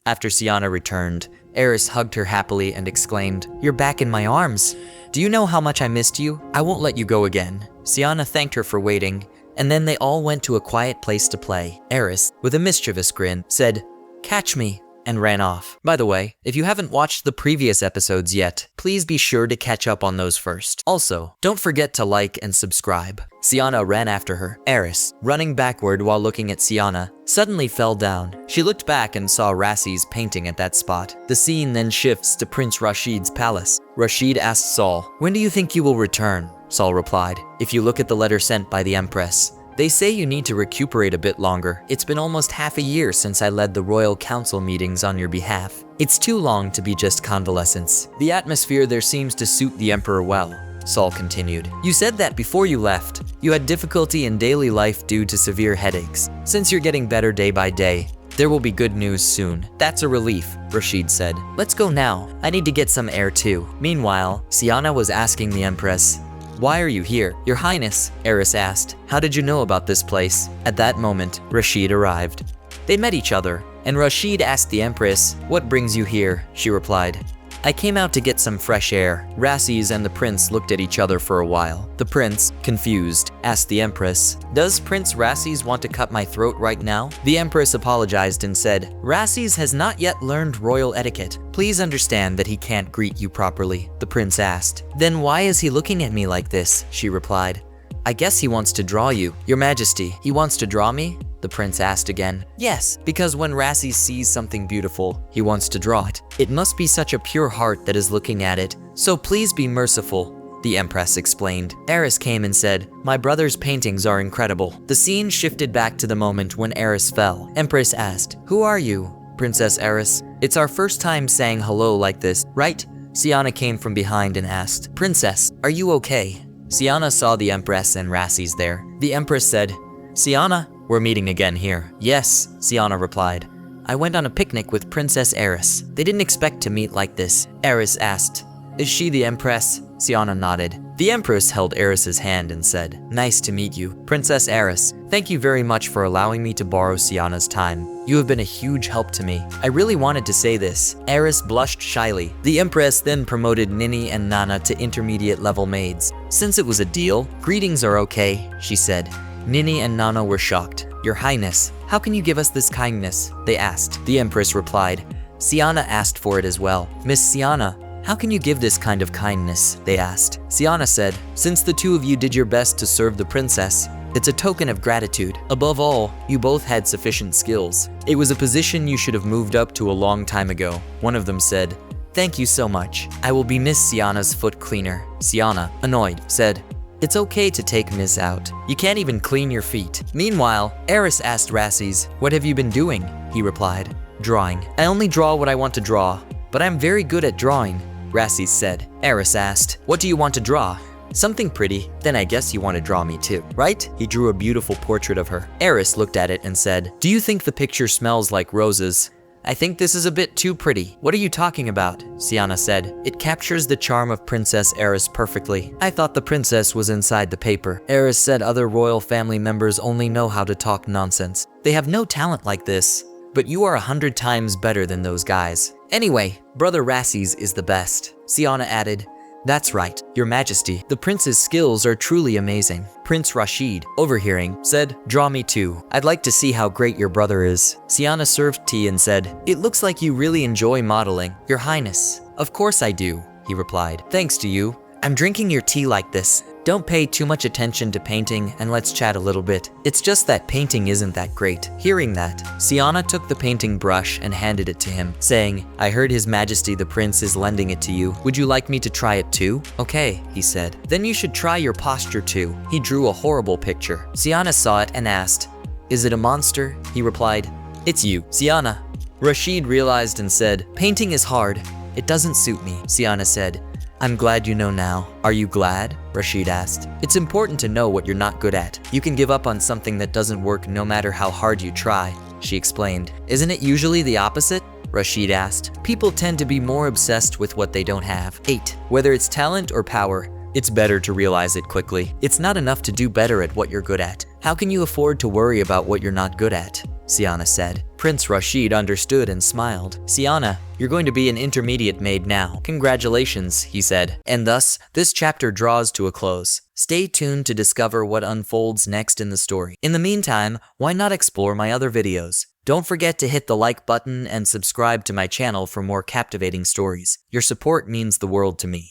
After Siana returned, Eris hugged her happily and exclaimed, "You're back in my arms. Do you know how much I missed you? I won't let you go again." Siana thanked her for waiting, and then they all went to a quiet place to play. Eris, with a mischievous grin, said, "Catch me," and ran off. By the way, if you haven't watched the previous episodes yet, please be sure to catch up on those first. Also, don't forget to like and subscribe. Siana ran after her. Eris, running backward while looking at Siana, suddenly fell down. She looked back and saw Rassi's painting at that spot. The scene then shifts to Prince Rashid's palace. Rashid asked Saul, "When do you think you will return?" Saul replied, "If you look at the letter sent by the Empress, they say you need to recuperate a bit longer. It's been almost half a year since I led the royal council meetings on your behalf. It's too long to be just convalescence. The atmosphere there seems to suit the emperor well." Saul continued, "You said that before you left, you had difficulty in daily life due to severe headaches. Since you're getting better day by day, there will be good news soon." "That's a relief," Rashid said. "Let's go now. I need to get some air too." Meanwhile, Siana was asking the Empress, "Why are you here, Your Highness?" Eris asked, "How did you know about this place?" At that moment, Rashid arrived. They met each other, and Rashid asked the Empress, "What brings you here?" She replied, "I came out to get some fresh air." Rassis and the prince looked at each other for a while. The prince, confused, asked the Empress, "Does Prince Rassis want to cut my throat right now?" The Empress apologized and said, "Rassis has not yet learned royal etiquette. Please understand that he can't greet you properly." The prince asked, "Then why is he looking at me like this?" She replied, "I guess he wants to draw you." "Your Majesty, he wants to draw me?" The prince asked again. "Yes, because when Rassis sees something beautiful, he wants to draw it. It must be such a pure heart that is looking at it. So please be merciful," the Empress explained. Eris came and said, "My brother's paintings are incredible." The scene shifted back to the moment when Eris fell. Empress asked, "Who are you, Princess Eris? It's our first time saying hello like this, right?" Siana came from behind and asked, "Princess, are you okay?" Siana saw the Empress and Rassis there. The Empress said, "Siana, we're meeting again here." "Yes," Siana replied. "I went on a picnic with Princess Eris. They didn't expect to meet like this." Eris asked, "Is she the Empress?" Siana nodded. The Empress held Eris's hand and said, "Nice to meet you, Princess Eris. Thank you very much for allowing me to borrow Siana's time. You have been a huge help to me. I really wanted to say this." Eris blushed shyly. The Empress then promoted Nini and Nana to intermediate level maids. Since it was a deal, greetings are okay, she said. Nini and Nana were shocked. "Your Highness, how can you give us this kindness?" they asked. The Empress replied, "Siana asked for it as well." "Miss Siana, how can you give this kind of kindness?" they asked. Siana said, "Since the two of you did your best to serve the princess, it's a token of gratitude. Above all, you both had sufficient skills. It was a position you should have moved up to a long time ago." One of them said, "Thank you so much. I will be Miss Siana's foot cleaner." Siana, annoyed, said, "It's okay to take Miss out. You can't even clean your feet." Meanwhile, Eris asked Rassis, "What have you been doing?" He replied, "Drawing. I only draw what I want to draw, but I'm very good at drawing," Rassis said. Eris asked, "What do you want to draw?" "Something pretty. Then I guess you want to draw me too, right?" He drew a beautiful portrait of her. Eris looked at it and said, "Do you think the picture smells like roses?" "I think this is a bit too pretty." "What are you talking about?" Siana said. "It captures the charm of Princess Eris perfectly. I thought the princess was inside the paper." Eris said other royal family members only know how to talk nonsense. They have no talent like this. But you are 100 times better than those guys. Anyway, Brother Rassis is the best. Siana added, "That's right, Your Majesty. The prince's skills are truly amazing." Prince Rashid, overhearing, said, "Draw me too. I'd like to see how great your brother is." Siana served tea and said, "It looks like you really enjoy modeling, Your Highness." "Of course I do," he replied. "Thanks to you. I'm drinking your tea like this. Don't pay too much attention to painting and let's chat a little bit. It's just that painting isn't that great." Hearing that, Siana took the painting brush and handed it to him, saying, "I heard His Majesty the Prince is lending it to you. Would you like me to try it too?" "Okay," he said. "Then you should try your posture too." He drew a horrible picture. Siana saw it and asked, "Is it a monster?" He replied, "It's you, Siana." Rashid realized and said, "Painting is hard. It doesn't suit me." Siana said, "I'm glad you know now." "Are you glad?" Rashid asked. "It's important to know what you're not good at. You can give up on something that doesn't work no matter how hard you try," she explained. "Isn't it usually the opposite?" Rashid asked. "People tend to be more obsessed with what they don't have." 8. Whether it's talent or power, it's better to realize it quickly. It's not enough to do better at what you're good at. How can you afford to worry about what you're not good at? Siana said. Prince Rashid understood and smiled. Siana, you're going to be an intermediate maid now. Congratulations, he said. And thus, this chapter draws to a close. Stay tuned to discover what unfolds next in the story. In the meantime, why not explore my other videos? Don't forget to hit the like button and subscribe to my channel for more captivating stories. Your support means the world to me.